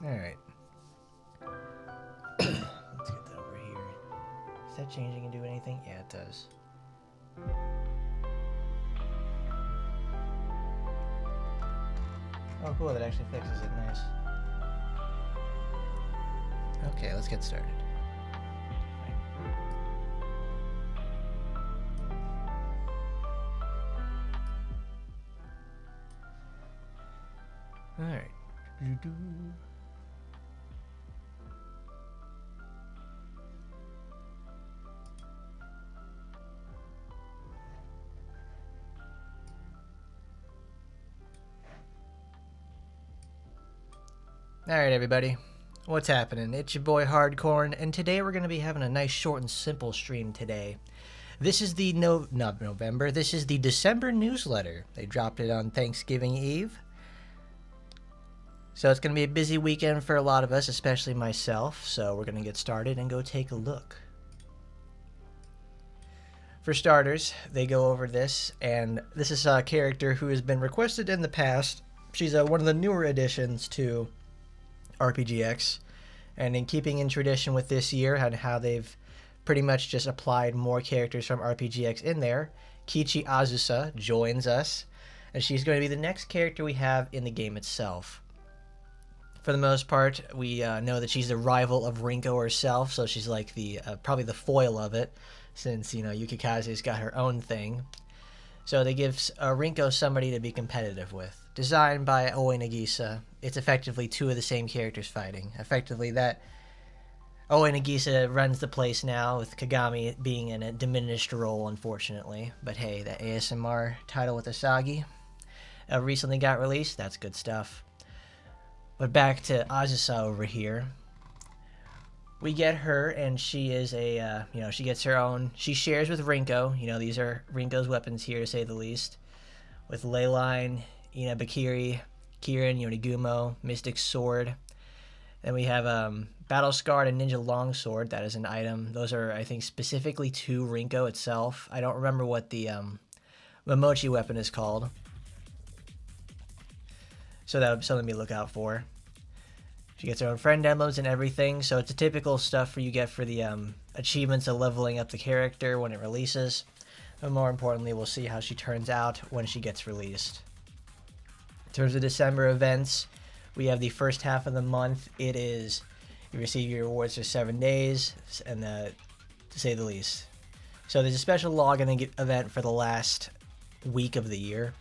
Alright. Let's get that over here. Is that changing and do anything? Yeah, it does. Oh, cool. That actually fixes it. Nice. Okay, let's get started. Alright. Alright, everybody. What's happening? It's your boy Hardcorn, and today we're going to be having a nice short and simple stream today. This is the not November, this is the December newsletter. They dropped it on Thanksgiving Eve. So it's going to be a busy weekend for a lot of us, especially myself. So we're going to get started and go take a look. For starters, they go over this, and this is a character who has been requested in the past. She's one of the newer additions to RPGX, and in keeping in tradition with this year and how they've pretty much just applied more characters from RPGX in there, Kichi Azusa joins us, and she's going to be the next character we have in the game itself. For the most part, we know that she's the rival of Rinko herself, so she's like the probably the foil of it, since, you know, Yukikaze's got her own thing. So they give Rinko somebody to be competitive with. Designed by Oe Nagisa, it's effectively two of the same characters fighting. Effectively, that Oe Nagisa runs the place now, with Kagami being in a diminished role, unfortunately. But hey, the ASMR title with Asagi recently got released. That's good stuff. But back to Azusa over here. We get her, and she is a, she gets her own. She shares with Rinko. You know, these are Rinko's weapons here, to say the least. With Leyline, Inabakiri, Kirin, Yonigumo, Mystic Sword. Then we have Battle Scarred and Ninja Longsword. That is an item. Those are, I think, specifically to Rinko itself. I don't remember what the Momochi weapon is called. So that would be something to look out for. She gets her own friend emblems and everything, so it's a typical stuff you get for the achievements of leveling up the character when it releases. But more importantly, we'll see how she turns out when she gets released. In terms of December events, we have the first half of the month. It is, you receive your rewards for 7 days, and to say the least. So there's a special login event for the last week of the year.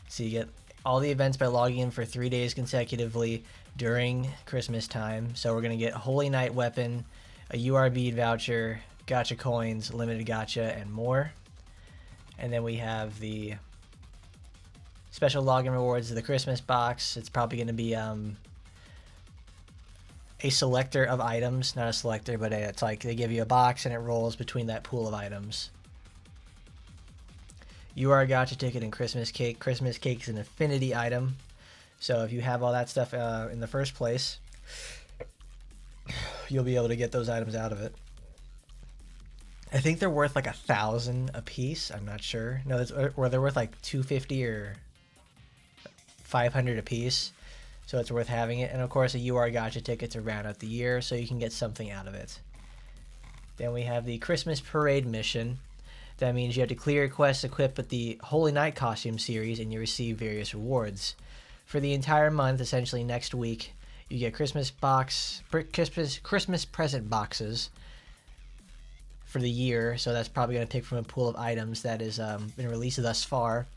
So you get all the events by logging in for 3 days consecutively during Christmas time. So we're going to get Holy Knight weapon, a UR bead voucher, gacha coins, limited gacha, and more. And then we have the special login rewards of the Christmas box. It's probably going to be a selector of items, not a selector, but it's like they give you a box and it rolls between that pool of items. UR gacha ticket and Christmas cake. Christmas cake is an affinity item, so if you have all that stuff in the first place, you'll be able to get those items out of it. I think they're worth like 1,000 a piece. I'm not sure. No, or they're worth like 250 or 500 a piece, so it's worth having it. And of course, a UR gacha ticket to round out the year, so you can get something out of it. Then we have the Christmas Parade mission. That means you have to clear quests equipped with the Holy Knight costume series, and you receive various rewards. For the entire month, essentially next week, you get Christmas present boxes for the year. So that's probably going to pick from a pool of items that has been released thus far,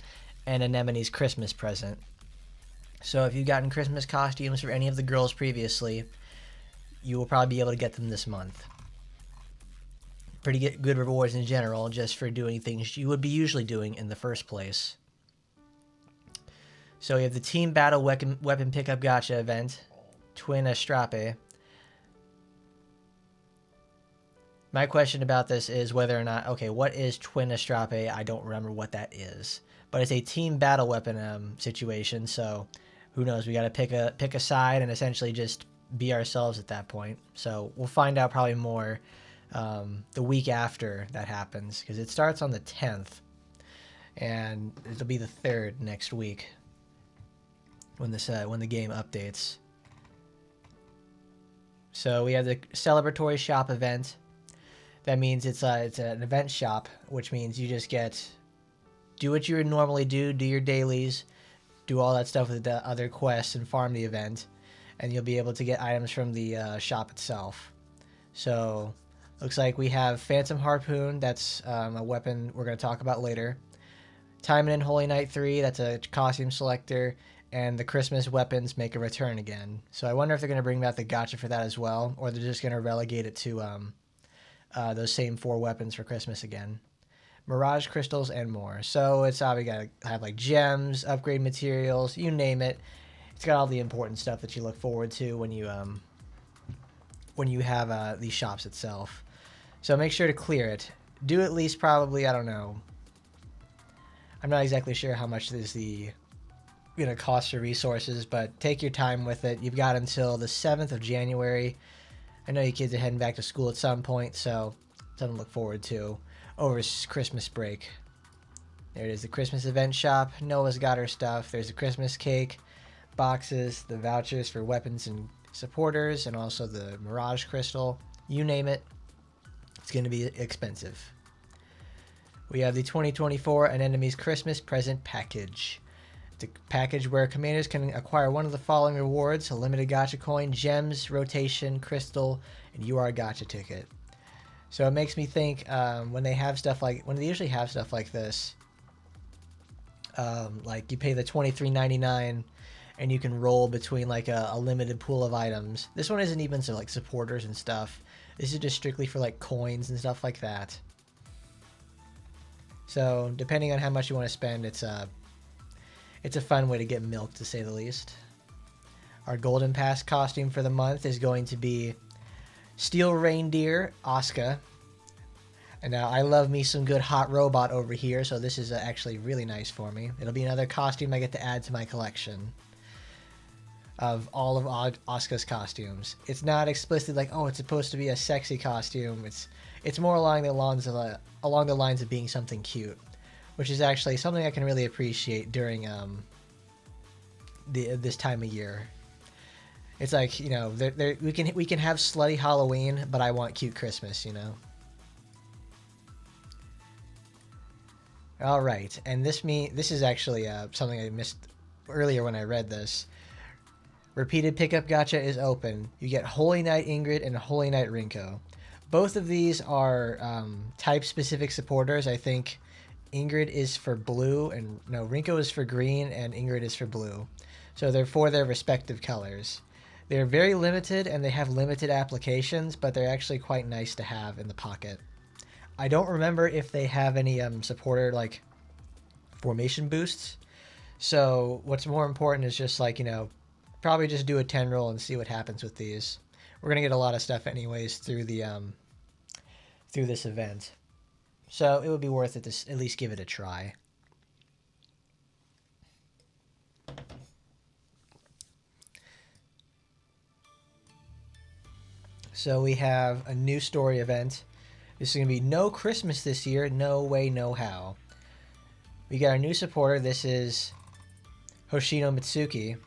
and Anemone's Christmas present. So if you've gotten Christmas costumes for any of the girls previously, you will probably be able to get them this month. Pretty good rewards in general, just for doing things you would be usually doing in the first place. So you have the Team Battle Weapon Pickup Gacha event, Twin Astrape. My question about this is whether or not, okay, what is Twin Astrape? I don't remember what that is. But it's a team battle weapon situation, so who knows? We got to pick a side and essentially just be ourselves at that point. So we'll find out probably more the week after that happens, because it starts on the 10th, and it'll be the 3rd next week when the game updates. So we have the celebratory shop event. That means it's an event shop, which means you just do what you would normally do your dailies, do all that stuff with the other quests, and farm the event, and you'll be able to get items from the shop itself. So looks like we have Phantom Harpoon. That's a weapon we're going to talk about later. Taimanin Holy Knight 3. That's a costume selector. And the Christmas weapons make a return again. So I wonder if they're going to bring back the gacha for that as well, or they're just going to relegate it to those same 4 weapons for Christmas again. Mirage crystals and more. So it's obviously got to have like gems, upgrade materials, you name it. It's got all the important stuff that you look forward to when you have these shops itself. So make sure to clear it. Do at least probably, I don't know. I'm not exactly sure how much is the cost your resources, but take your time with it. You've got until the 7th of January. I know you kids are heading back to school at some point, so something to look forward to over Christmas break. There it is, the Christmas event shop. Noah's got her stuff. There's the Christmas cake, boxes, the vouchers for weapons and supporters, and also the Mirage crystal. You name it, it's going to be expensive. We have the 2024 An Enemy's Christmas Present Package. The package where commanders can acquire one of the following rewards: a limited gacha coin, gems, rotation, crystal, and UR gacha ticket. So it makes me think when they usually have stuff like this, like you pay the $23.99 and you can roll between like a limited pool of items. This one isn't even so like supporters and stuff. This is just strictly for like coins and stuff like that. So depending on how much you want to spend, it's a fun way to get milk, to say the least. Our Golden Pass costume for the month is going to be Steel Reindeer Asuka. And now I love me some good hot robot over here, so this is actually really nice for me. It'll be another costume I get to add to my collection of all of Asuka's costumes. It's not explicitly like, oh, it's supposed to be a sexy costume. It's more along the lines of being something cute, which is actually something I can really appreciate during this time of year. It's like, we can have slutty Halloween, but I want cute Christmas, All right, and this is actually something I missed earlier when I read this. Repeated pickup gacha is open. You get Holy Knight Ingrid and Holy Knight Rinko. Both of these are type-specific supporters. I think Ingrid is for blue, and no, Rinko is for green, and Ingrid is for blue. So they're for their respective colors. They're very limited, and they have limited applications, but they're actually quite nice to have in the pocket. I don't remember if they have any supporter, like, formation boosts. So what's more important is just, like, probably just do a 10 roll and see what happens with these. We're going to get a lot of stuff anyways through this event. So it would be worth it to at least give it a try. So we have a new story event. This is going to be no Christmas this year. No way, no how. We got a new supporter. This is Hoshino Mitsuki.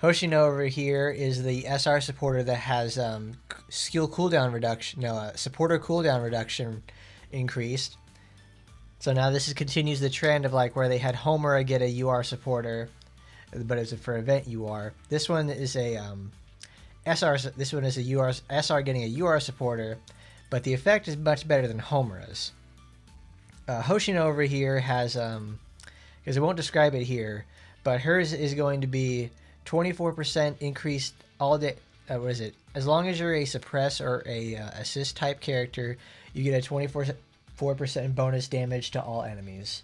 Hoshino over here is the SR supporter that has skill cooldown reduction, supporter cooldown reduction increased. So now this continues the trend of like where they had Homura get a UR supporter, but it's for event UR. This one is a SR. This one is a UR SR getting a UR supporter, but the effect is much better than Homura's. Hoshino over here has because I won't describe it here, but hers is going to be 24% increased all day. What is it? As long as you're a suppress or a assist type character, you get a 24% bonus damage to all enemies.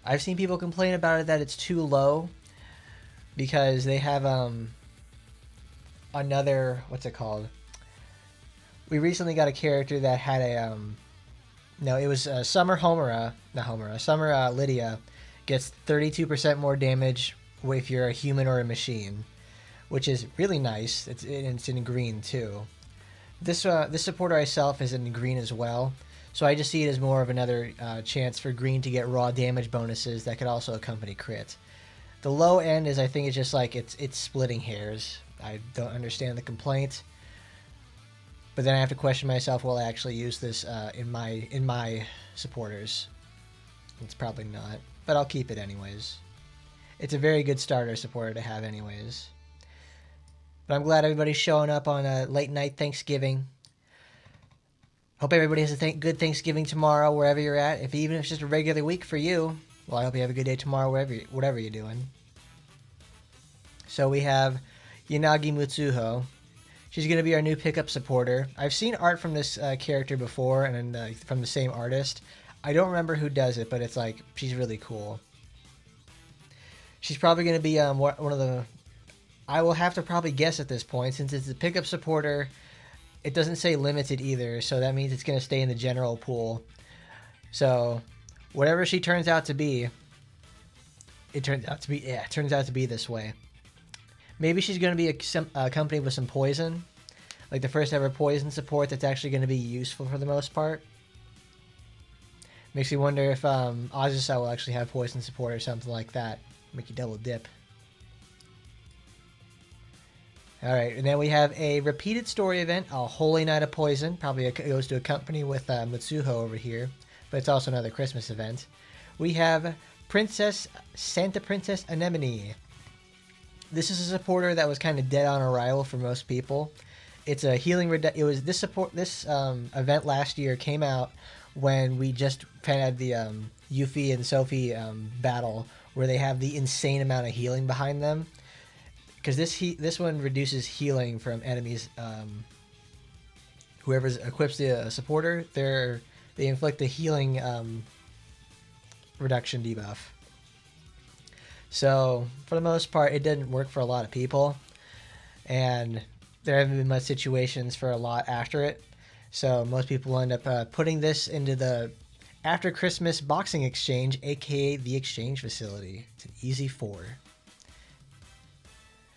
I've seen people complain about it that it's too low because they have another, what's it called? We recently got a character that had a it was Summer Lydia gets 32% more damage if you're a human or a machine, which is really nice. It's in green too. This supporter itself is in green as well, so I just see it as more of another chance for green to get raw damage bonuses that could also accompany crit. The low end is, I think, it's just like it's splitting hairs. I don't understand the complaint. But then I have to question myself, will I actually use this in my supporters? It's probably not, but I'll keep it anyways. It's a very good starter supporter to have anyways. But I'm glad everybody's showing up on a late night Thanksgiving. Hope everybody has a good Thanksgiving tomorrow, wherever you're at. Even if it's just a regular week for you, well, I hope you have a good day tomorrow, whatever you're doing. So we have Yanagi Mutsuho. She's going to be our new pickup supporter. I've seen art from this character before, and from the same artist. I don't remember who does it, but it's like, she's really cool. She's probably going to be one of the... I will have to probably guess at this point, since it's a pickup supporter. It doesn't say limited either, so that means it's going to stay in the general pool. So, whatever she turns out to be, it turns out to be this way. Maybe she's going to be accompanied with some poison, like the first ever poison support that's actually going to be useful for the most part. Makes me wonder if Azusa will actually have poison support or something like that. Make you double dip. Alright, and then we have a repeated story event, a Holy Night of Poison. Probably goes to a company with Mutsuho over here, but it's also another Christmas event. We have Santa Princess Anemone. This is a supporter that was kind of dead on arrival for most people. It's a healing... This event last year came out when we just had the Yuffie and Sophie battle, where they have the insane amount of healing behind them. Because this one reduces healing from enemies. Whoever equips the supporter, they inflict a healing reduction debuff. So for the most part, it didn't work for a lot of people, and there haven't been much situations for a lot after it. So most people end up putting this into the after Christmas boxing exchange, aka the exchange facility. It's an easy 4.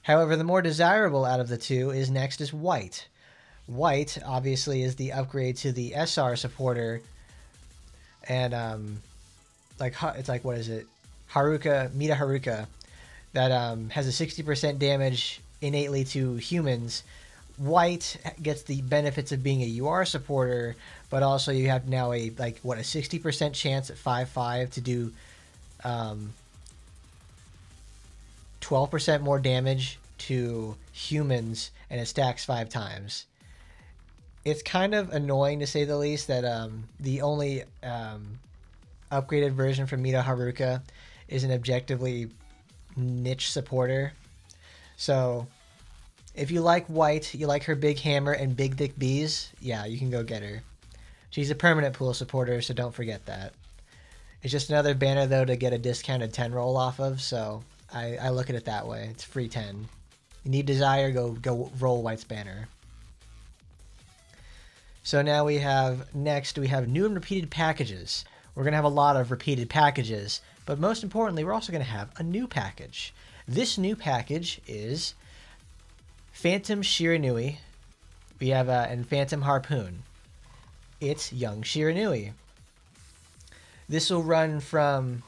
However, the more desirable out of the two is White. White, obviously, is the upgrade to the SR supporter. And, it's like, what is it? Mita Haruka. That has a 60% damage innately to humans. White gets the benefits of being a UR supporter, but also you have now a 60% chance at 5/5 to do 12% more damage to humans, and it stacks 5 times. It's kind of annoying, to say the least, that the only upgraded version from Mita Haruka is an objectively niche supporter. So if you like White, you like her big hammer and big thick bees, yeah, you can go get her. She's a permanent pool supporter, so don't forget that. It's just another banner, though, to get a discounted 10 roll off of, so I look at it that way. It's free 10. You need desire, go roll White's banner. So now we have new and repeated packages. We're going to have a lot of repeated packages, but most importantly, we're also going to have a new package. This new package is Phantom Shiranui. We have and Phantom Harpoon. It's Young Shiranui. This will run from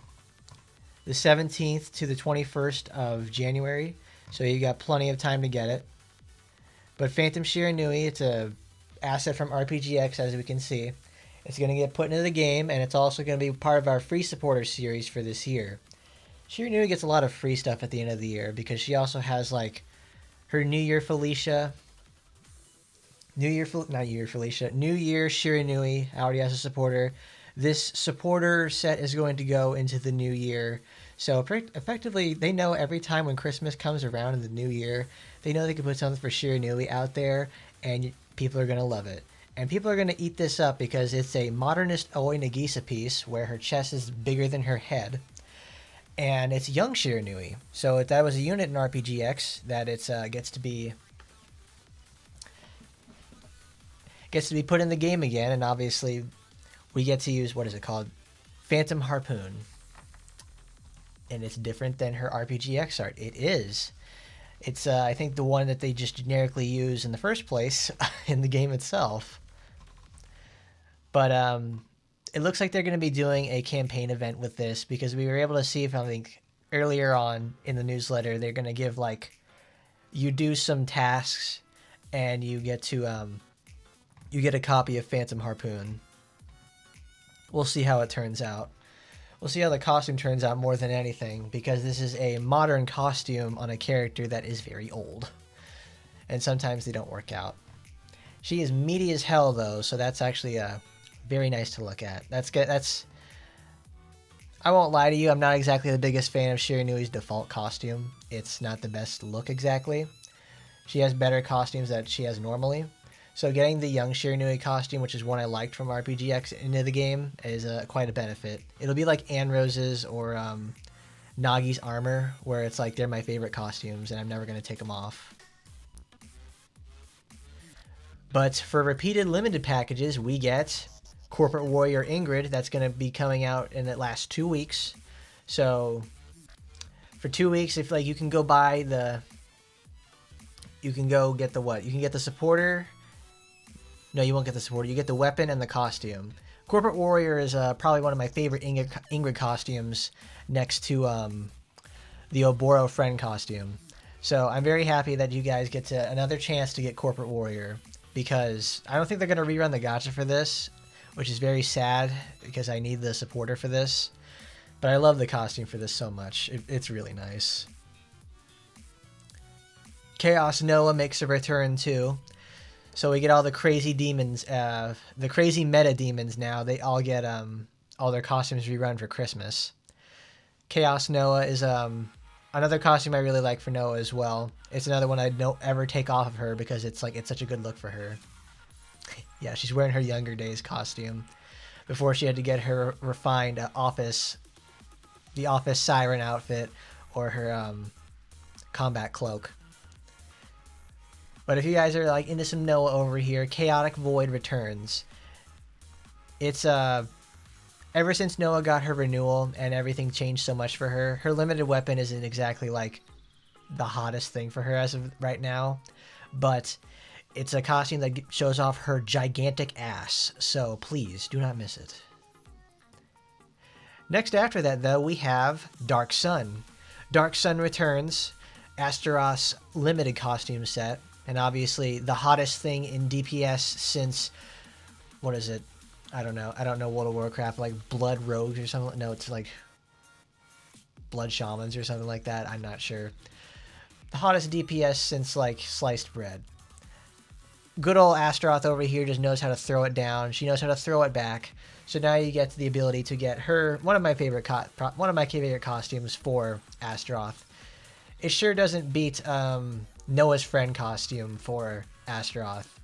the 17th to the 21st of January, so you got plenty of time to get it. But Phantom Shiranui, it's a asset from RPGX, as we can see. It's going to get put into the game, and it's also going to be part of our free supporter series for this year. Shiranui gets a lot of free stuff at the end of the year, because she also has, like, her New Year Shiranui already has a supporter. This supporter set is going to go into the new year. So effectively, they know every time when Christmas comes around in the new year, they know they can put something for Shiranui out there, and people are going to love it. And people are going to eat this up because it's a modernist Oi Nagisa piece where her chest is bigger than her head. And it's Young Shiranui. So if that was a unit in RPGX, that it gets to be put in the game again, and obviously we get to use, what is it called? Phantom Harpoon. And it's different than her RPGX art. It is. It's, I think, the one that they just generically use in the first place in the game itself. But it looks like they're going to be doing a campaign event with this, because we were able to see, if I think, earlier on in the newsletter, they're going to give, like, you do some tasks, and you get a copy of Phantom Harpoon. We'll see how it turns out. We'll see how the costume turns out more than anything, because this is a modern costume on a character that is very old. And sometimes they don't work out. She is meaty as hell, though, so that's actually very nice to look at. That's good. I won't lie to you, I'm not exactly the biggest fan of Shiranui's default costume. It's not the best look exactly. She has better costumes that she has normally. So getting the young Shiranui costume, which is one I liked from RPGX into the game, is quite a benefit. It'll be like Ann Rose's or Nagi's armor, where it's like they're my favorite costumes and I'm never going to take them off. But for repeated limited packages, we get Corporate Warrior Ingrid. That's going to be coming out in the last 2 weeks. So for 2 weeks, if like you can go buy the, you can go get the what? You can get the supporter. No, you won't get the supporter. You get the weapon and the costume. Corporate Warrior is probably one of my favorite Ingrid costumes, next to the Oboro Friend costume. So I'm very happy that you guys get another chance to get Corporate Warrior, because I don't think they're going to rerun the gacha for this, which is very sad because I need the supporter for this. But I love the costume for this so much. It's really nice. Chaos Noah makes a return too. So we get all the crazy demons, the crazy meta demons now. They all get all their costumes rerun for Christmas. Chaos Noah is another costume I really like for Noah as well. It's another one I don't ever take off of her because it's such a good look for her. Yeah, she's wearing her younger days costume before she had to get her refined the office siren outfit or her combat cloak. But if you guys are like into some Noah over here, Chaotic Void returns. It's ever since Noah got her renewal and everything changed so much for her, her limited weapon isn't exactly like the hottest thing for her as of right now, but it's a costume that shows off her gigantic ass, so please do not miss it. Next after that, though, we have Dark Sun. Dark Sun returns, Astaroth's limited costume set. And obviously the hottest thing in DPS since, what is it? I don't know. I don't know World of Warcraft, like Blood Rogues or something. No, it's like Blood Shamans or something like that. I'm not sure. The hottest DPS since like Sliced Bread. Good old Astaroth over here just knows how to throw it down. She knows how to throw it back. So now you get the ability to get her one of my favorite costumes for Astaroth. It sure doesn't beat Noah's Friend costume for Astaroth.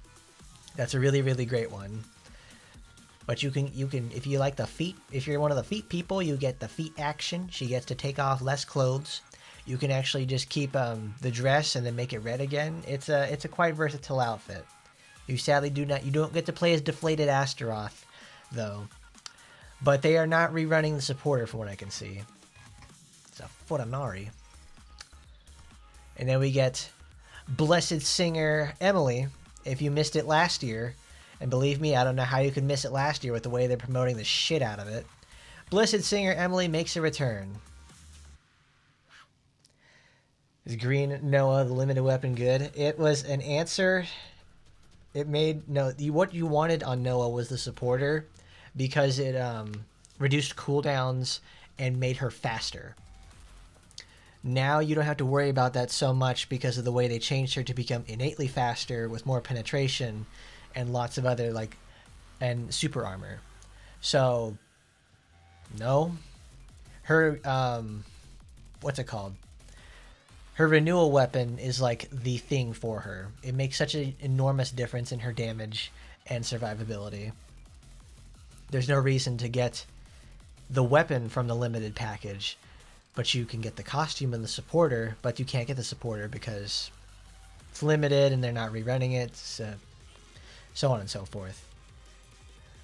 That's a really, really great one. But you can if you like the feet, if you're one of the feet people, you get the feet action. She gets to take off less clothes. You can actually just keep the dress and then make it red again. It's a quite versatile outfit. You sadly don't get to play as deflated Astaroth though. But they are not rerunning the supporter from what I can see. It's a Futanari. And then we get Blessed Singer Emily. If you missed it last year, and believe me, I don't know how you could miss it last year with the way they're promoting the shit out of it. Blessed Singer Emily makes a return. Is Green Noah the limited weapon good? It was an answer. It made what you wanted on Noah was the supporter, because it reduced cooldowns and made her faster. Now you don't have to worry about that so much because of the way they changed her to become innately faster with more penetration and lots of other and super armor. So no, her what's it called? Her renewal weapon is like the thing for her. It makes such an enormous difference in her damage and survivability. There's no reason to get the weapon from the limited package. But you can get the costume and the supporter, but you can't get the supporter because it's limited and they're not rerunning it, so on and so forth.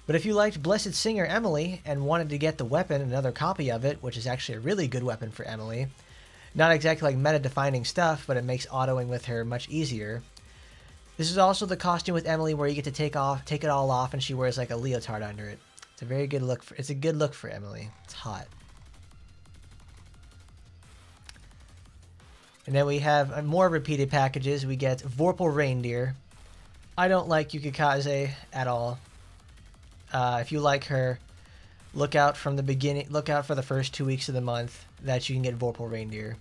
But if you liked Blessed Singer Emily and wanted to get the weapon, another copy of it, which is actually a really good weapon for Emily, not exactly like meta-defining stuff, but it makes autoing with her much easier. This is also the costume with Emily where you get to take it all off, and she wears like a leotard under it. It's a very good look. It's a good look for Emily. It's hot. And then we have more repeated packages. We get Vorpal Reindeer. I don't like Yukikaze at all. If you like her, look out from the beginning. Look out for the first 2 weeks of the month that you can get Vorpal Reindeer.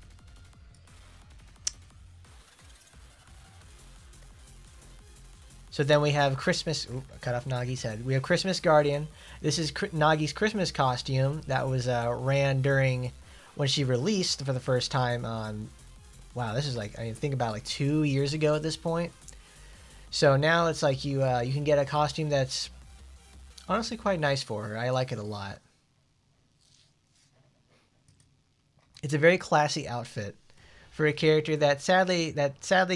So then we have Christmas. Ooh, I cut off Nagi's head. We have Christmas Guardian. This is Nagi's Christmas costume that was ran during when she released for the first time on. Wow, this is like, I mean, think about like 2 years ago at this point. So now it's like you can get a costume that's honestly quite nice for her. I like it a lot. It's a very classy outfit for a character that sadly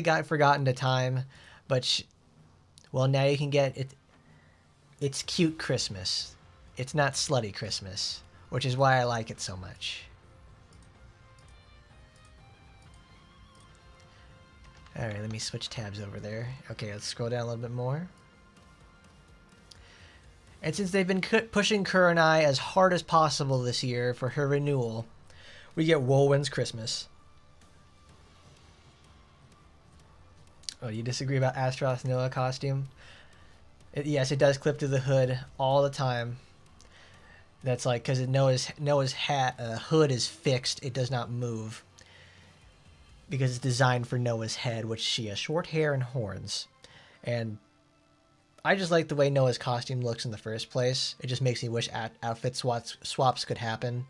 got forgotten to time, but well, now you can get it. It's cute Christmas. It's not slutty Christmas, which is why I like it so much. All right, let me switch tabs over there. Okay, let's scroll down a little bit more. And since they've been pushing Kurenai as hard as possible this year for her renewal, we get Woolwind's Christmas. Oh, you disagree about Astaroth's Noah costume? Yes, it does clip to the hood all the time. That's like, because Noah's hood is fixed. It does not move. Because it's designed for Noah's head, which she has short hair and horns. And I just like the way Noah's costume looks in the first place. It just makes me wish outfit swaps could happen.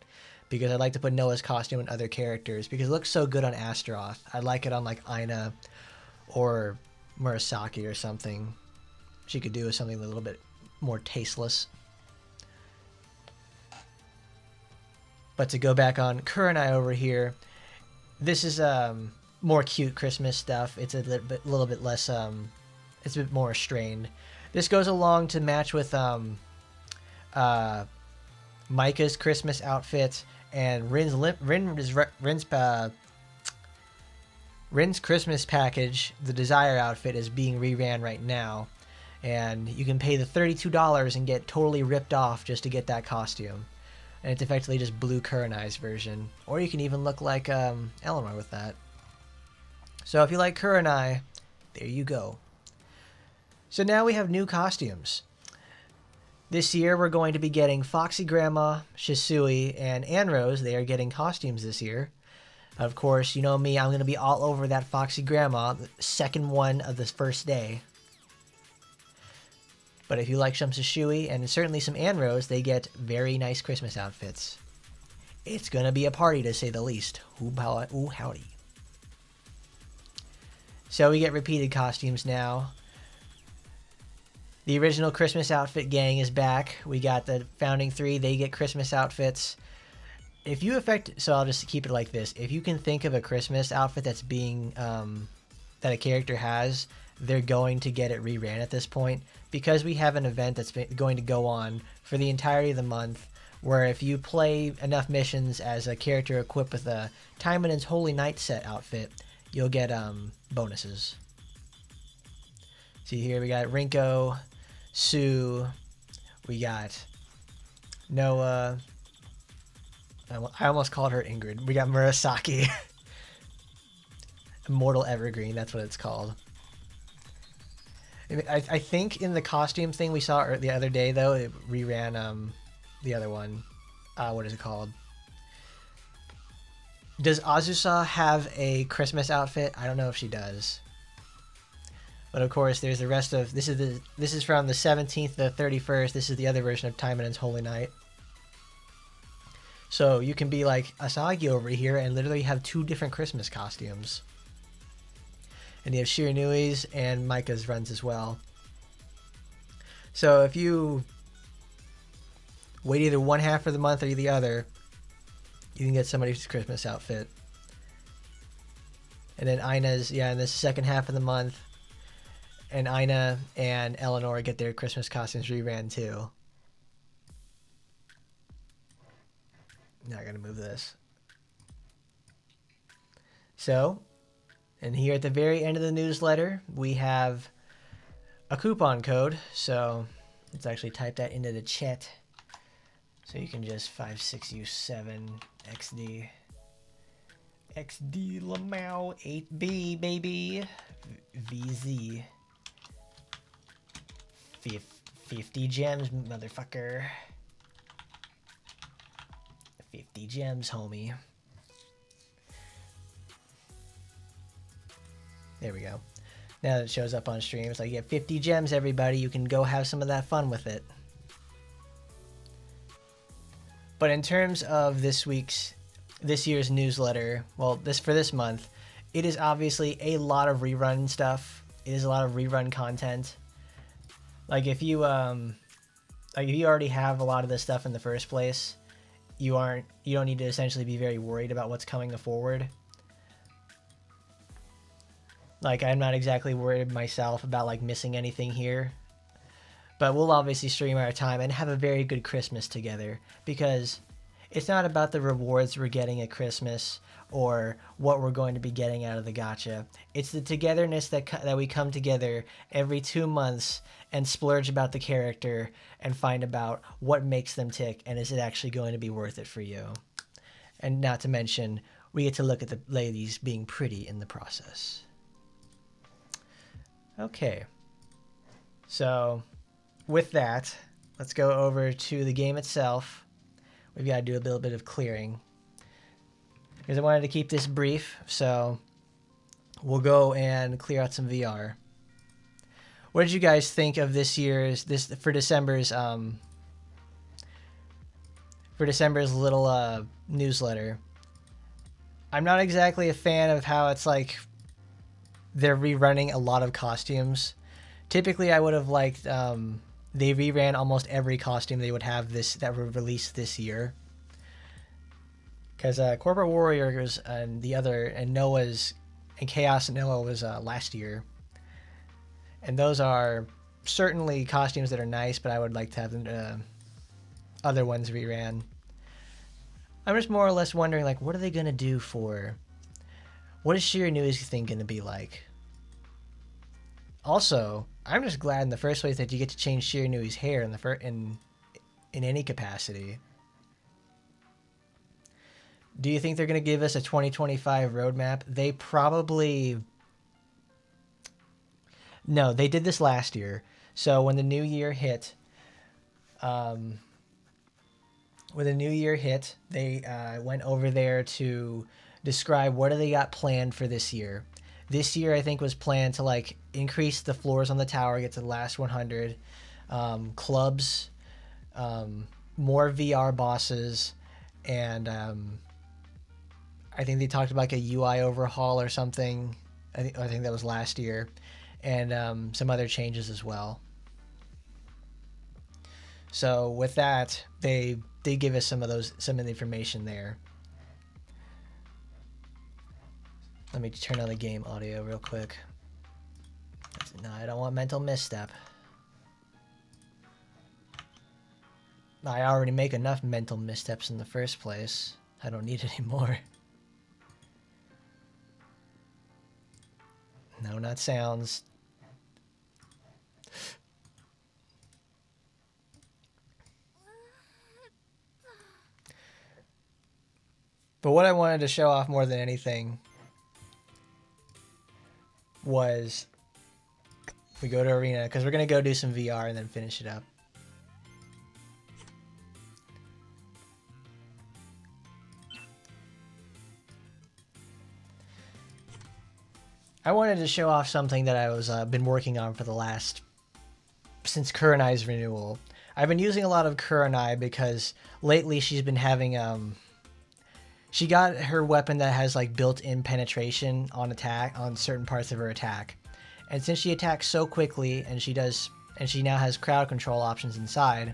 Because I'd like to put Noah's costume in other characters. Because it looks so good on Astaroth. I'd like it on like Aina or Murasaki or something. She could do something a little bit more tasteless. But to go back on Kurenai over here, this is more cute Christmas stuff. It's a little bit less, it's a bit more restrained. This goes along to match with Micah's Christmas outfit and Rin's Christmas package. The Desire outfit is being reran right now. And you can pay the $32 and get totally ripped off just to get that costume. And it's effectively just Blue Kurenai's version. Or you can even look like Eleanor with that. So if you like Kurenai, there you go. So now we have new costumes. This year we're going to be getting Foxy Grandma, Shisui, and Anrose. They are getting costumes this year. Of course, you know me, I'm going to be all over that Foxy Grandma, the second one of the first day. But if you like some Shisui and certainly some Anrose, they get very nice Christmas outfits. It's going to be a party, to say the least. Ooh, howdy. So we get repeated costumes now. The original Christmas outfit gang is back. We got the Founding Three. They get Christmas outfits. So I'll just keep it like this. If you can think of a Christmas outfit that's being, that a character has, they're going to get it reran at this point. Because we have an event that's going to go on for the entirety of the month, where if you play enough missions as a character equipped with a Taimanin's Holy Night set outfit, you'll get bonuses. See here, we got Rinko, Sue, we got Noah. I almost called her Ingrid. We got Murasaki. Immortal Evergreen, that's what it's called. I think in the costume thing we saw the other day, though, it reran the other one. What is it called? Does Azusa have a Christmas outfit? I don't know if she does. But of course, there's the rest of this is from the 17th to the 31st. This is the other version of Taimanin's Holy Night. So you can be like Asagi over here and literally have two different Christmas costumes. And you have Shiranui's and Micah's runs as well. So if you wait either one half of the month or the other, you can get somebody's Christmas outfit. And then Ina's, in the second half of the month. And Ina and Eleanor get their Christmas costumes reran too. Now I gotta move this. So, and here at the very end of the newsletter, we have a coupon code. So let's actually type that into the chat. So you can just 56U7XD. XD Lamau 8B, baby. VZ. 50 gems, motherfucker. 50 gems, homie. There we go. Now that it shows up on stream, it's like, you get 50 gems, everybody. You can go have some of that fun with it. But in terms of this year's newsletter, well, for this month, it is obviously a lot of rerun stuff. It is a lot of rerun content. Like if you already have a lot of this stuff in the first place, you don't need to essentially be very worried about what's coming forward. Like I'm not exactly worried myself about like missing anything here. But we'll obviously stream our time and have a very good Christmas together, because it's not about the rewards we're getting at Christmas or what we're going to be getting out of the gacha. It's the togetherness that we come together every 2 months and splurge about the character and find about what makes them tick and is it actually going to be worth it for you. And not to mention, we get to look at the ladies being pretty in the process. Okay. So with that, let's go over to the game itself. We've got to do a little bit of clearing, because I wanted to keep this brief, so we'll go and clear out some VR. What did you guys think of for December's little newsletter? I'm not exactly a fan of how it's like they're rerunning a lot of costumes. Typically, I would have liked they reran almost every costume they would have that were released this year. Because Corporate Warriors and Chaos and Noah was last year. And those are certainly costumes that are nice, but I would like to have them, other ones reran. I'm just more or less wondering, like, what are they going to do what is Shiranui's thing going to be like? Also, I'm just glad in the first place that you get to change Shiranui's hair in any capacity. Do you think they're going to give us a 2025 roadmap? They probably... No, they did this last year. So when the new year hit, they went over there to describe what do they got planned for this year. This year, I think, was planned to like increase the floors on the tower, get to the last 100, clubs, more VR bosses, and I think they talked about like a UI overhaul or something. I think that was last year, and some other changes as well. So with that, they did give us some of the information there. Let me turn on the game audio real quick. No, I don't want mental misstep. I already make enough mental missteps in the first place. I don't need any more. No, not sounds. But what I wanted to show off more than anything was, we go to Arena, because we're going to go do some VR and then finish it up. I wanted to show off something that I was been working on for since Kurenai's renewal. I've been using a lot of Kurenai because lately she's been having she got her weapon that has like built-in penetration on certain parts of her attack. And since she attacks so quickly and she now has crowd control options inside,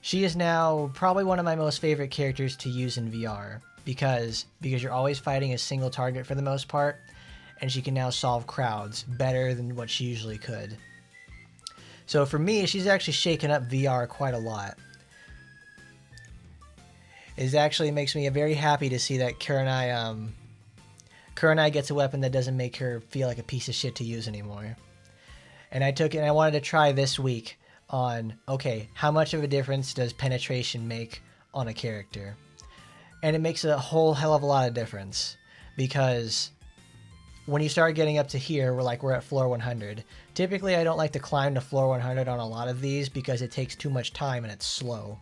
she is now probably one of my most favorite characters to use in VR because you're always fighting a single target for the most part, and she can now solve crowds better than what she usually could. So for me, she's actually shaken up VR quite a lot. It actually makes me very happy to see that Kurenai gets a weapon that doesn't make her feel like a piece of shit to use anymore. And I wanted to try this week on, okay, how much of a difference does penetration make on a character? And it makes a whole hell of a lot of difference. because when you start getting up to here, we're at floor 100. Typically, I don't like to climb to floor 100 on a lot of these because it takes too much time and it's slow.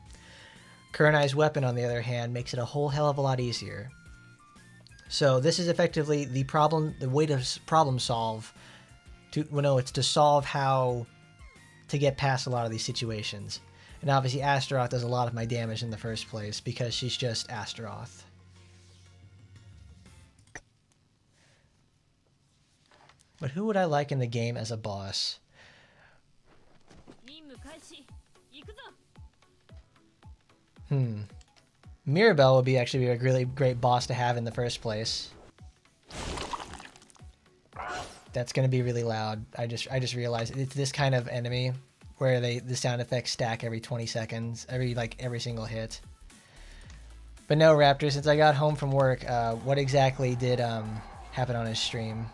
Kurenai's weapon, on the other hand, makes it a whole hell of a lot easier. So this is effectively the way to problem solve. It's to solve how to get past a lot of these situations. And obviously Astaroth does a lot of my damage in the first place because she's just Astaroth. But who would I like in the game as a boss? Mirabelle would be actually a really great boss to have in the first place. That's going to be really loud. I just realized it's this kind of enemy where the sound effects stack every 20 seconds, every single hit. But no, Raptor, since I got home from work, what exactly did happen on his stream?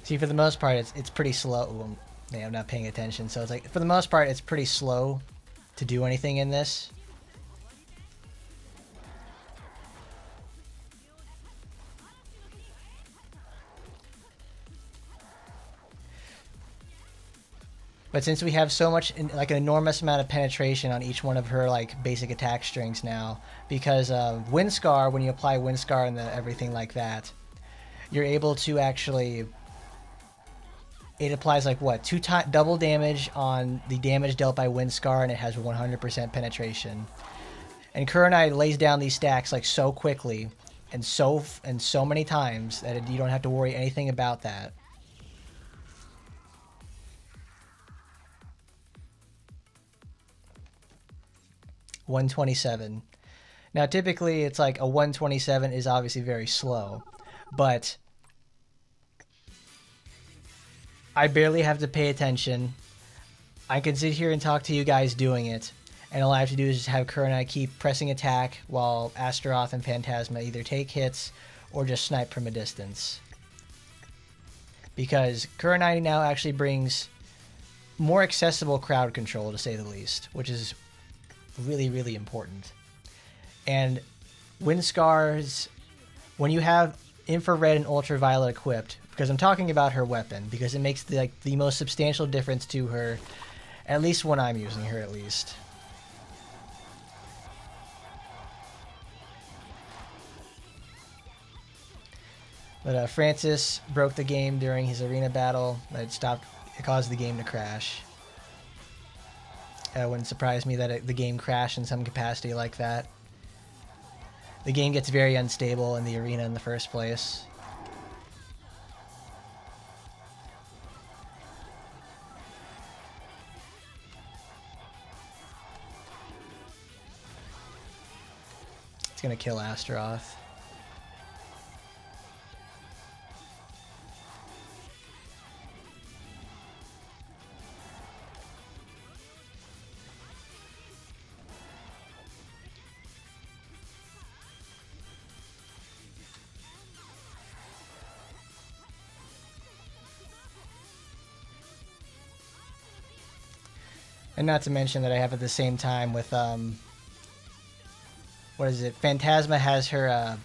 See, for the most part, it's pretty slow. Well, yeah, I'm not paying attention, so it's like, for the most part, it's pretty slow to do anything in this. But since we have so much, like an enormous amount of penetration on each one of her like basic attack strings now, because Wind Scar, when you apply Wind Scar and everything like that, you're able to actually. It applies like what, double damage on the damage dealt by Wind Scar, and it has 100% penetration. And Kurenai lays down these stacks like so quickly and so many times that you don't have to worry anything about that. $127. Now typically it's like a 127 is obviously very slow, but I barely have to pay attention. I can sit here and talk to you guys doing it, and all I have to do is just have Kurenai keep pressing attack while Astaroth and Phantasma either take hits or just snipe from a distance. Because Kurenai now actually brings more accessible crowd control, to say the least, which is really, really important. And Wind Scars, when you have infrared and ultraviolet equipped, because I'm talking about her weapon, because it makes the most substantial difference to her, at least when I'm using her, at least. But Francis broke the game during his arena battle. It caused the game to crash. It wouldn't surprise me that the game crashed in some capacity like that. The game gets very unstable in the arena in the first place. It's gonna kill Astaroth. And not to mention that I have at the same time with what is it? Phantasma has her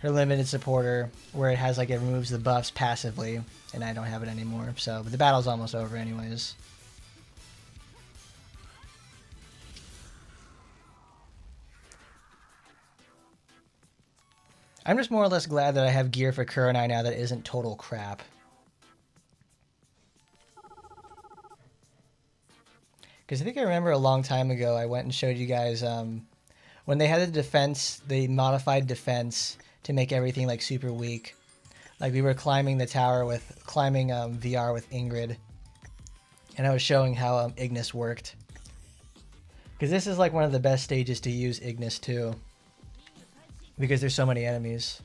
limited supporter where it has it removes the buffs passively, and I don't have it anymore. So, but the battle's almost over anyways. I'm just more or less glad that I have gear for Kurenai now that isn't total crap. Because I think I remember a long time ago I went and showed you guys when they had the defense, the modified defense to make everything super weak. Like we were climbing the tower with VR with Ingrid, And I was showing how Ignis worked. Because this is like one of the best stages to use Ignis too. Because there's so many enemies.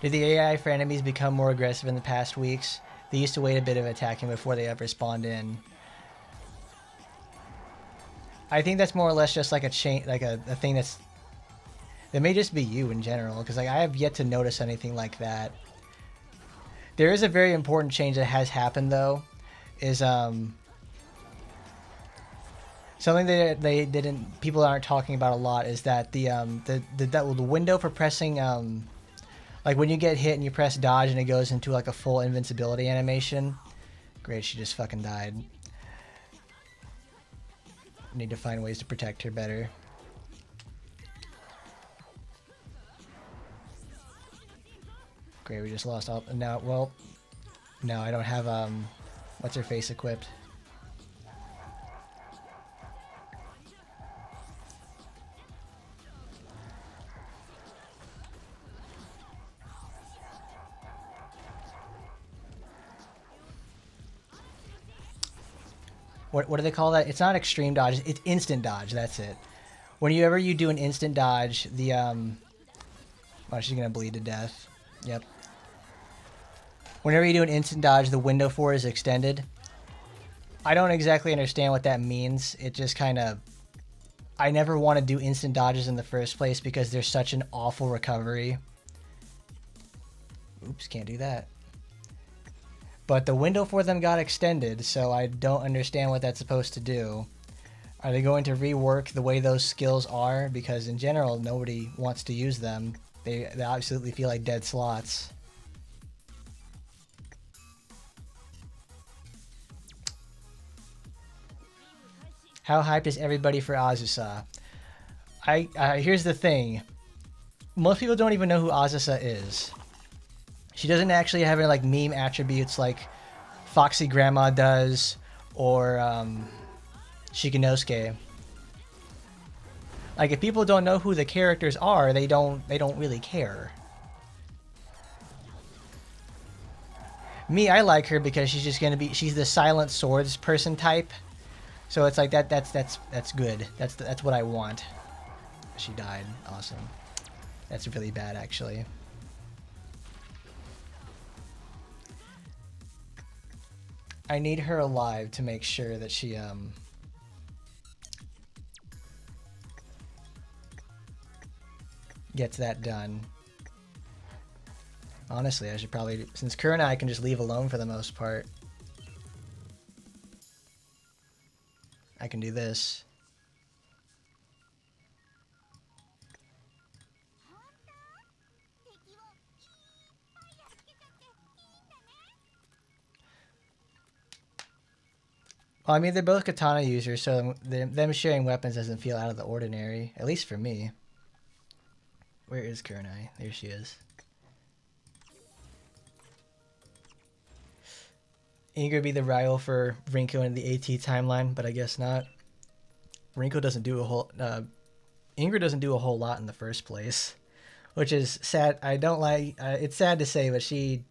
Did the AI for enemies become more aggressive in the past weeks? They used to wait a bit of attacking before they ever spawned in. I think that's more or less just like a chain, like a thing that's... That may just be you in general, because like I have yet to notice anything like that. There is a very important change that has happened though, is something that they didn't, people aren't talking about a lot, is that the window for pressing like when you get hit and you press dodge and it goes into like a full invincibility animation. Great, she just fucking died. Need to find ways to protect her better. Great, we just lost all. Now, well, no, I don't have what's her face equipped. What do they call that? It's not extreme dodge. It's instant dodge. That's it. Whenever you do an instant dodge, the oh, she's gonna bleed to death. Yep. Whenever you do an instant dodge, the window for it is extended. I don't exactly understand what that means. It just kind of... I never want to do instant dodges in the first place because there's such an awful recovery. Oops, can't do that. But the window for them got extended, so I don't understand what that's supposed to do. Are they going to rework the way those skills are? Because in general, nobody wants to use them. They absolutely feel like dead slots. How hyped is everybody for Azusa? Here's the thing. Most people don't even know who Azusa is. She doesn't actually have any like meme attributes like Foxy Grandma does or Shikinosuke. Like if people don't know who the characters are, they don't really care. Me, I like her because she's just gonna be, she's the silent swords person type. So it's like that's good. That's what I want. She died. Awesome. That's really bad actually. I need her alive to make sure that she gets that done. Honestly, I should probably, since Kura and I can just leave alone for the most part, I can do this. Well, I mean, they're both katana users, so them sharing weapons doesn't feel out of the ordinary, at least for me. Where is Kurenai? There she is. Ingrid be the rival for Rinko in the AT timeline, but I guess not. Rinko doesn't do a whole... Ingrid doesn't do a whole lot in the first place, which is sad. I don't like... it's sad to say, but she...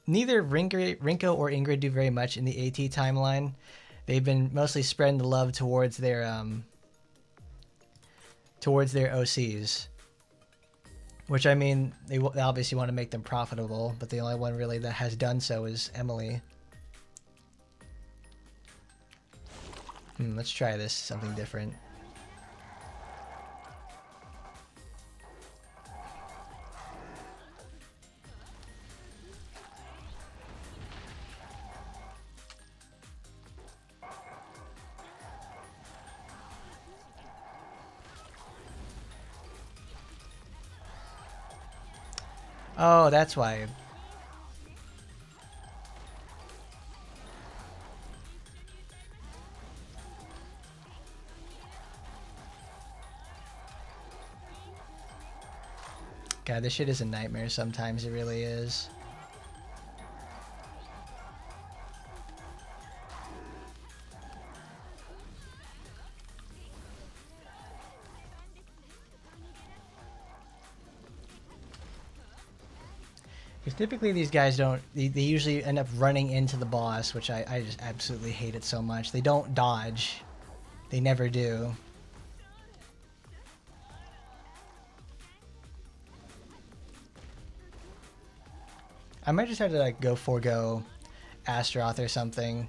Neither Rinko or Ingrid do very much in the AT timeline. They've been mostly spreading the love towards their OCs. Which, I mean, they obviously want to make them profitable, but the only one really that has done so is Emily. Let's try this, something different. Oh, that's why. God, this shit is a nightmare sometimes. It really is. Because typically these guys don't, they usually end up running into the boss, which I just absolutely hate it so much. They don't dodge. They never do. I might just have to like go forego Astaroth or something.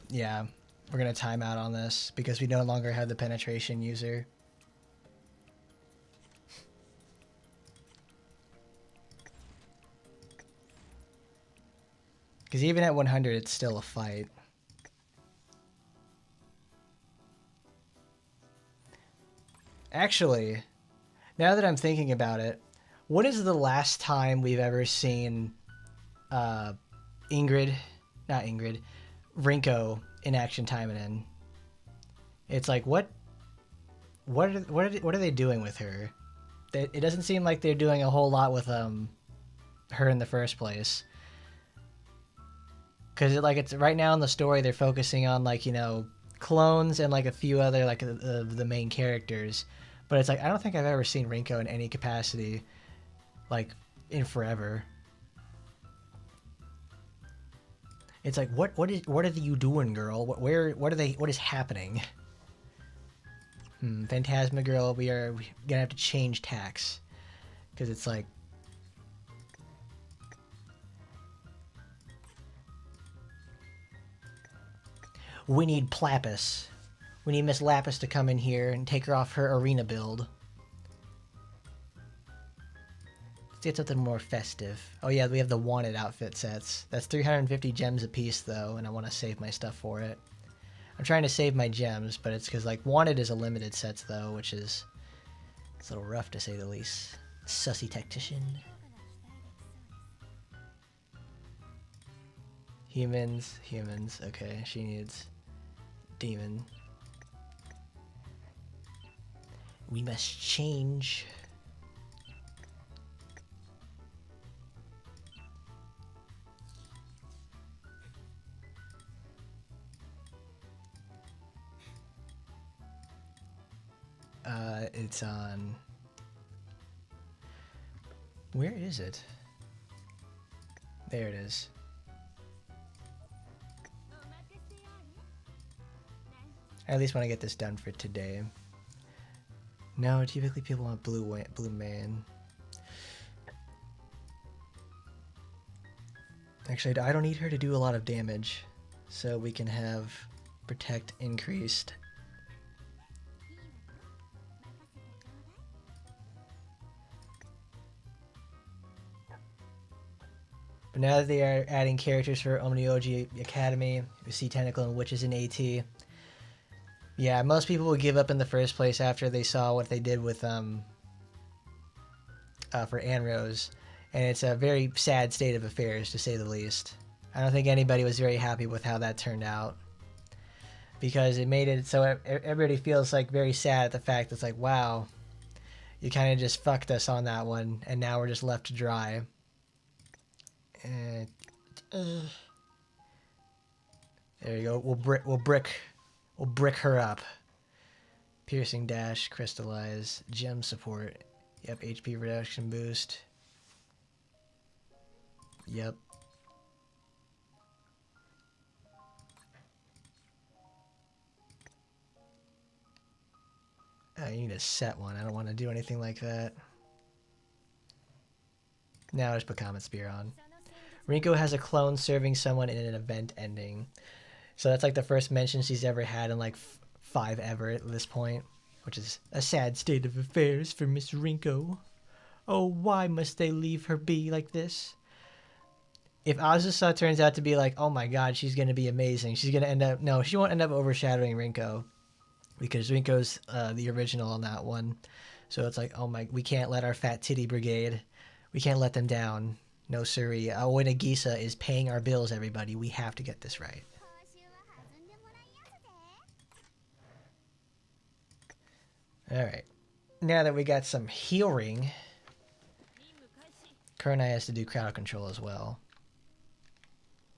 Yeah, we're gonna time out on this because we no longer have the penetration user. Because even at 100, it's still a fight. Actually, now that I'm thinking about it, what is the last time we've ever seen Rinko in action Taimanin? It's like, what are they doing with her? It doesn't seem like they're doing a whole lot with her in the first place. Because it's right now in the story they're focusing on like, you know, clones and like a few other like the main characters, but it's like I don't think I've ever seen Rinko in any capacity like in forever. It's like what are you doing, girl? What is happening? Phantasma girl, we're gonna have to change tacks because it's like. We need Plappus. We need Miss Lapis to come in here and take her off her arena build. Let's get something more festive. Oh yeah, we have the wanted outfit sets. That's 350 gems a piece though, and I want to save my stuff for it. I'm trying to save my gems, but it's because like wanted is a limited sets though, which is it's a little rough to say the least. Sussy tactician. Humans. Okay, she needs demon. We must change. It's on. Where is it? There it is. I at least want to get this done for today. No, typically people want blue man. Actually, I don't need her to do a lot of damage, so we can have protect increased. But now that they are adding characters for Omnioji Academy, we see Tentacle and Witches in AT. Yeah, most people would give up in the first place after they saw what they did with for Anrose, and it's a very sad state of affairs to say the least. I don't think anybody was very happy with how that turned out, because it made it so everybody feels like very sad at the fact that it's like, wow, you kind of just fucked us on that one, and now we're just left to dry. There you go. We'll brick her up. Piercing dash, crystallize, gem support. Yep, HP reduction boost. Yep. I need to set one. I don't want to do anything like that. Now just put Comet Spear on. Rinko has a clone serving someone in an event ending. So that's like the first mention she's ever had in like 5 ever at this point, which is a sad state of affairs for Miss Rinko. Oh, why must they leave her be like this? If Azusa turns out to be like, oh my god, she's going to be amazing, she's going to end up... No, she won't end up overshadowing Rinko, because Rinko's the original on that one. So it's like, oh my... We can't let our Fat Titty Brigade... We can't let them down. No siree. Aoi Nagisa is paying our bills, everybody. We have to get this right. Alright. Now that we got some healing, Kurunai has to do crowd control as well.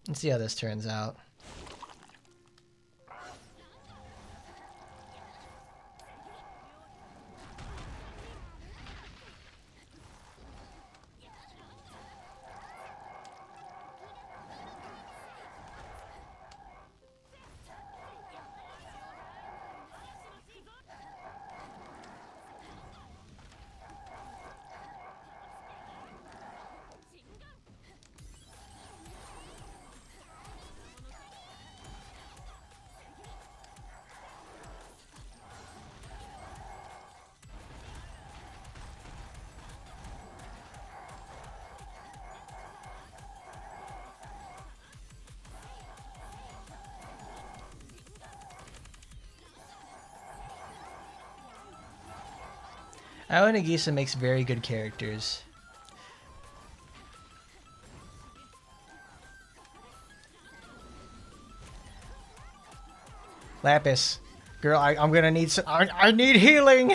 Let's see how this turns out. Ao Nagisa makes very good characters. Lapis. Girl, I'm gonna need some. I need healing!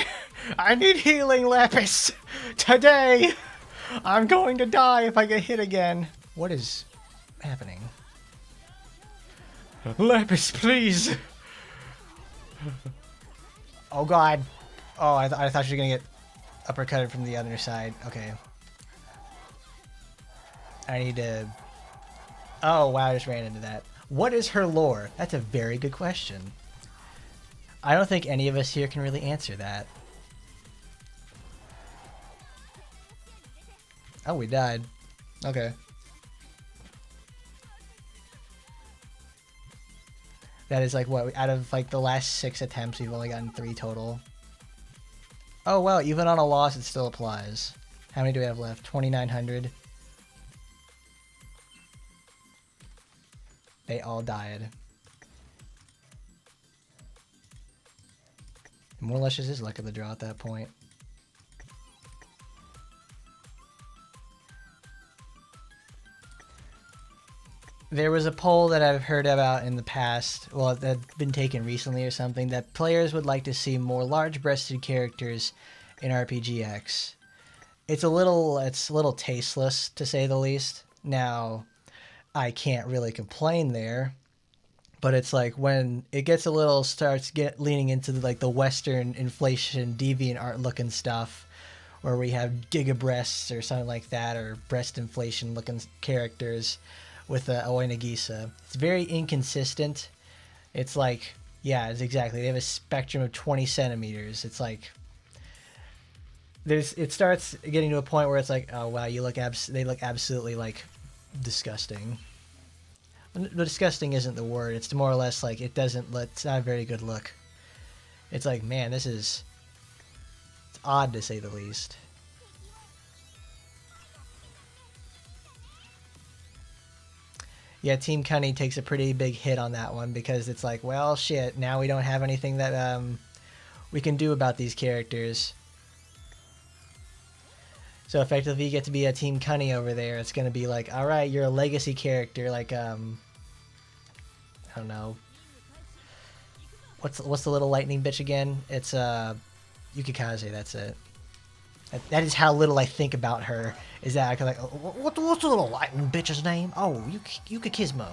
I need healing, Lapis! Today! I'm going to die if I get hit again. What is happening? Lapis, please! Oh god. Oh, I thought she was gonna get uppercutted from the other side. Okay. I need to... Oh, wow, I just ran into that. What is her lore? That's a very good question. I don't think any of us here can really answer that. Oh, we died. Okay. That is like what, out of like the last 6 attempts, we've only gotten 3 total. Oh well, even on a loss, it still applies. How many do we have left? 2,900. They all died. More or less just his luck of the draw at that point. There was a poll that I've heard about in the past, well, that's been taken recently or something, that players would like to see more large-breasted characters in RPGX. It's a little tasteless, to say the least. Now, I can't really complain there, but it's like when it gets a little leaning into the Western inflation deviant art looking stuff, where we have giga breasts or something like that, or breast inflation looking characters with Aoi Nagisa. It's very inconsistent. It's like, yeah, it's exactly. They have a spectrum of 20 centimeters. It's like it starts getting to a point where it's like, oh wow, they look absolutely like disgusting. The disgusting isn't the word. It's more or less like it's not a very good look. It's like, man, it's odd to say the least. Yeah, Team Cunny takes a pretty big hit on that one because it's like, well, shit, now we don't have anything that we can do about these characters. So effectively, you get to be a Team Cunny over there. It's going to be like, all right, you're a legacy character, like, I don't know. What's the little lightning bitch again? It's Yukikaze, that's it. That is how little I think about her. Is that I can like, what's the little lightning bitch's name? Oh, Yukikizmo.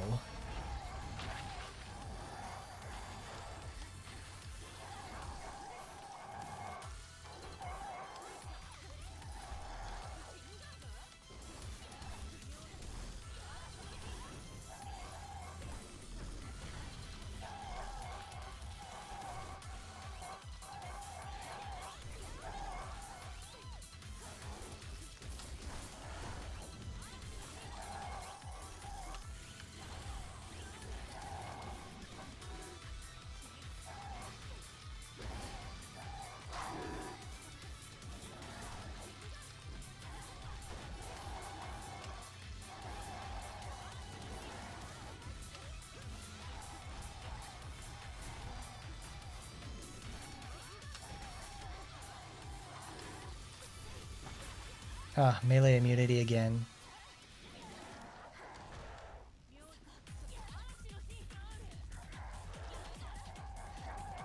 Ah, melee immunity again.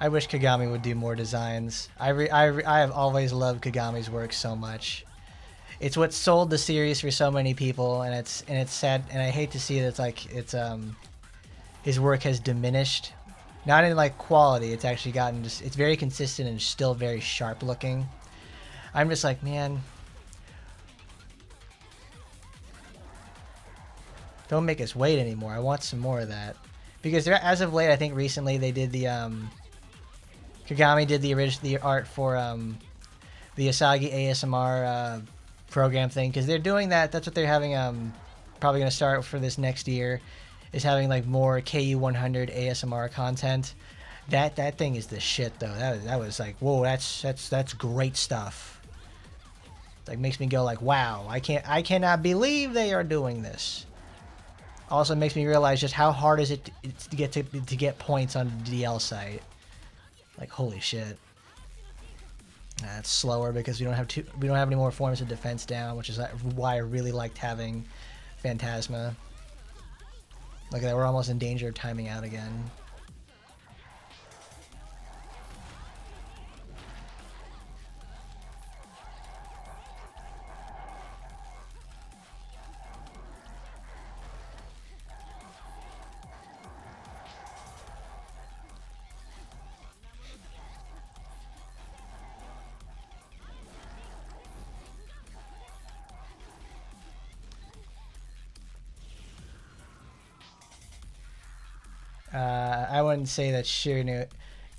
I wish Kagami would do more designs. I have always loved Kagami's work so much. It's what sold the series for so many people, and it's sad, and I hate to see that it's his work has diminished. Not in like quality, it's actually gotten just, it's very consistent and still very sharp looking. I'm just like, man, don't make us wait anymore. I want some more of that. Because as of late, I think recently they did the Kagami did the art for the Asagi ASMR program thing, because they're doing that. That's what they're having. Probably gonna start for this next year, is having like more KU100 ASMR content. That thing is the shit though. That was like, whoa, that's great stuff. Like makes me go like, wow, I cannot believe they are doing this. Also makes me realize just how hard is it to get points on the DL site. Like holy shit. It's slower because we don't have any more forms of defense down, which is why I really liked having Phantasma. Look at that, we're almost in danger of timing out again. I wouldn't say that Shirinu.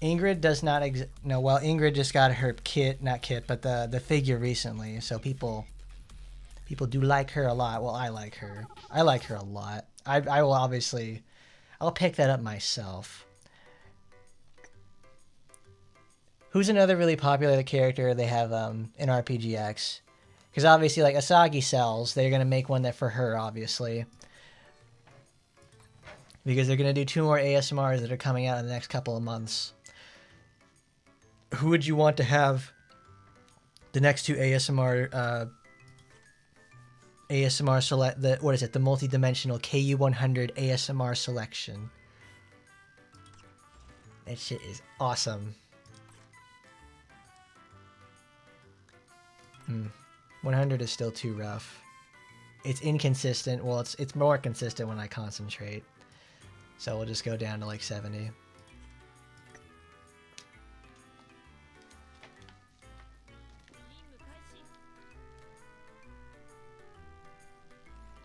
Ingrid does not no, well, Ingrid just got her but the figure recently, so people do like her a lot. Well, I like her. I like her a lot. I will obviously, I'll pick that up myself. Who's another really popular character they have in RPGX? Because obviously, like, Asagi sells. They're going to make one that for her, obviously. Because they're going to do 2 more ASMRs that are coming out in the next couple of months. Who would you want to have the next 2 ASMR select, what is it, the multi-dimensional KU100 ASMR selection? That shit is awesome. 100 is still too rough. It's inconsistent. Well, it's more consistent when I concentrate. So we'll just go down to like 70.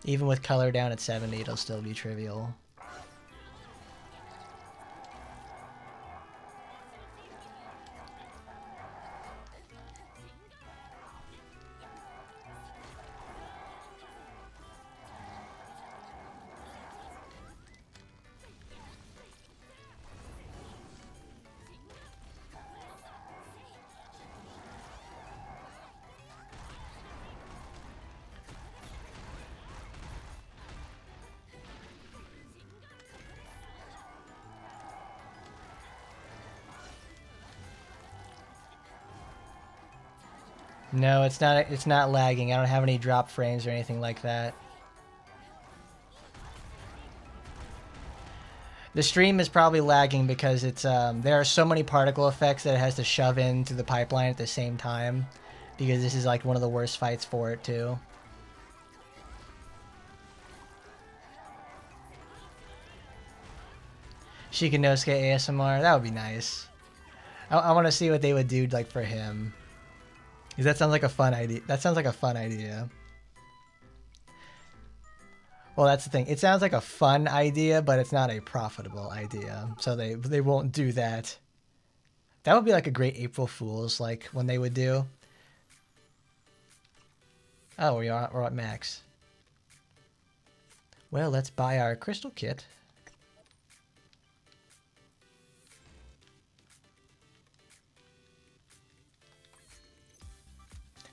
Even with color down at 70, it'll still be trivial. No, it's not lagging. I don't have any drop frames or anything like that. The stream is probably lagging because it's there are so many particle effects that it has to shove into the pipeline at the same time, because this is like one of the worst fights for it too. Shikanosuke ASMR, that would be nice. I want to see what they would do like for him. Because that sounds like a fun idea. That sounds like a fun idea. Well, that's the thing. It sounds like a fun idea, but it's not a profitable idea. So they won't do that. That would be like a great April Fool's, like when they would do. Oh, we're at max. Well, let's buy our crystal kit.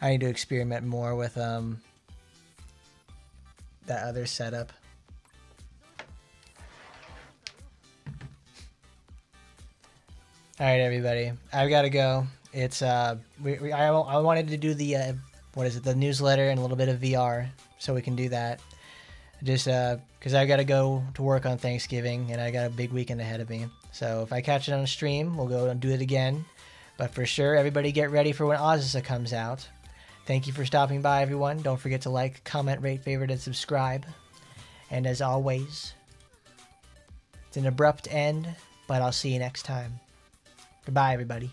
I need to experiment more with that other setup. All right, everybody, I've got to go. It's I wanted to do the what is it, the newsletter and a little bit of VR, so we can do that. Just because I've got to go to work on Thanksgiving and I got a big weekend ahead of me. So if I catch it on a stream, we'll go and do it again. But for sure, everybody get ready for when Ozza comes out. Thank you for stopping by, everyone. Don't forget to like, comment, rate, favorite, and subscribe. And as always, it's an abrupt end, but I'll see you next time. Goodbye, everybody.